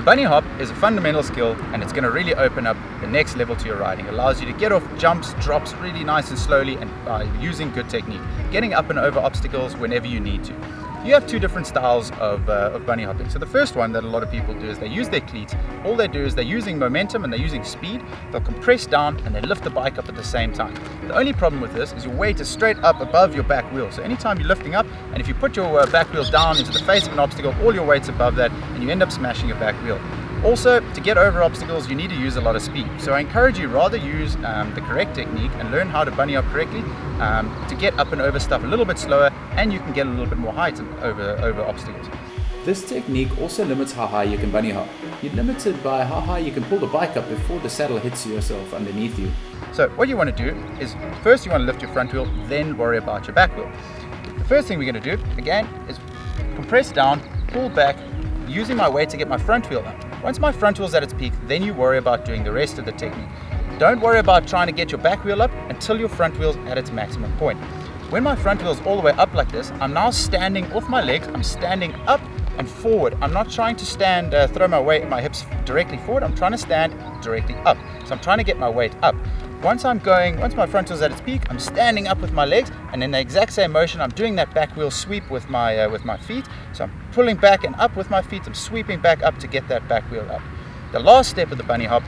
The bunny hop is a fundamental skill, and it's going to really open up the next level to your riding. It allows you to get off jumps, drops really nice and slowly, and by using good technique, getting up and over obstacles whenever you need to. You have two different styles of bunny hopping. So the first one that a lot of people do is they use their cleats. All they do is they're using momentum and they're using speed. They'll compress down and they lift the bike up at the same time. The only problem with this is your weight is straight up above your back wheel. So anytime you're lifting up, and if you put your back wheel down into the face of an obstacle, all your weight's above that and you end up smashing your back wheel. Also, to get over obstacles, you need to use a lot of speed. So I encourage you rather use the correct technique and learn how to bunny hop correctly to get up and over stuff a little bit slower, and you can get a little bit more height over obstacles. This technique also limits how high you can bunny hop. You're limited by how high you can pull the bike up before the saddle hits yourself underneath you. So what you want to do is first you want to lift your front wheel, then worry about your back wheel. The first thing we're going to do, again, is compress down, pull back, using my weight to get my front wheel up. Once my front wheel's at its peak, then you worry about doing the rest of the technique. Don't worry about trying to get your back wheel up until your front wheel's at its maximum point. When my front wheel's all the way up like this, I'm now standing off my legs, I'm standing up and forward. I'm not trying to stand, throw my hips directly forward, I'm trying to stand directly up. So I'm trying to get my weight up. Once my front wheel's at its peak, I'm standing up with my legs, and in the exact same motion, I'm doing that back wheel sweep with my feet. So I'm pulling back and up with my feet, I'm sweeping back up to get that back wheel up. The last step of the bunny hop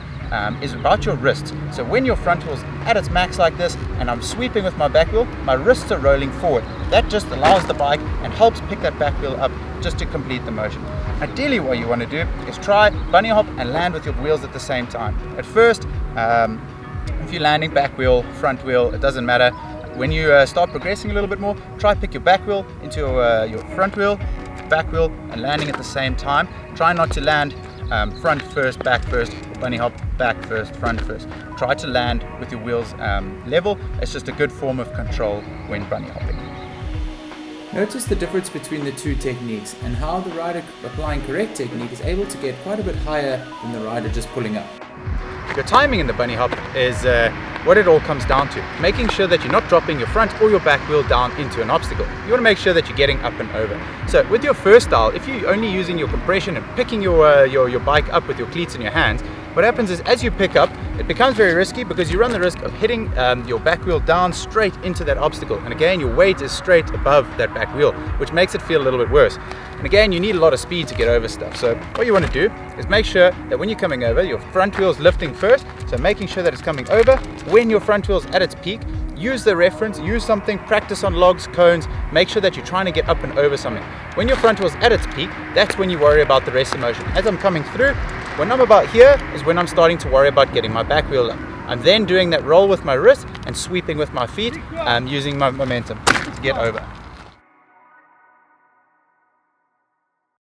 is about your wrists. So when your front wheel's at its max like this, and I'm sweeping with my back wheel, my wrists are rolling forward. That just allows the bike and helps pick that back wheel up just to complete the motion. Ideally, what you want to do is try bunny hop and land with your wheels at the same time. At first, if you're landing back wheel, front wheel, it doesn't matter. When you start progressing a little bit more, try pick your back wheel into your front wheel, back wheel, and landing at the same time. Try not to land front first, back first, or bunny hop, back first, front first. Try to land with your wheels level. It's just a good form of control when bunny hopping. Notice the difference between the two techniques and how the rider applying correct technique is able to get quite a bit higher than the rider just pulling up. Your timing in the bunny hop is what it all comes down to. Making sure that you're not dropping your front or your back wheel down into an obstacle. You want to make sure that you're getting up and over. So with your first style, if you're only using your compression and picking your bike up with your cleats in your hands, what happens is as you pick up, it becomes very risky because you run the risk of hitting your back wheel down straight into that obstacle. And again, your weight is straight above that back wheel, which makes it feel a little bit worse. And again, you need a lot of speed to get over stuff. So what you want to do is make sure that when you're coming over, your front wheel's lifting first. So making sure that it's coming over. When your front wheel's at its peak, use the reference, use something, practice on logs, cones, make sure that you're trying to get up and over something. When your front wheel's at its peak, that's when you worry about the rest of the motion. As I'm coming through, when I'm about here is when I'm starting to worry about getting my back wheel up. I'm then doing that roll with my wrist and sweeping with my feet, using my momentum to get over.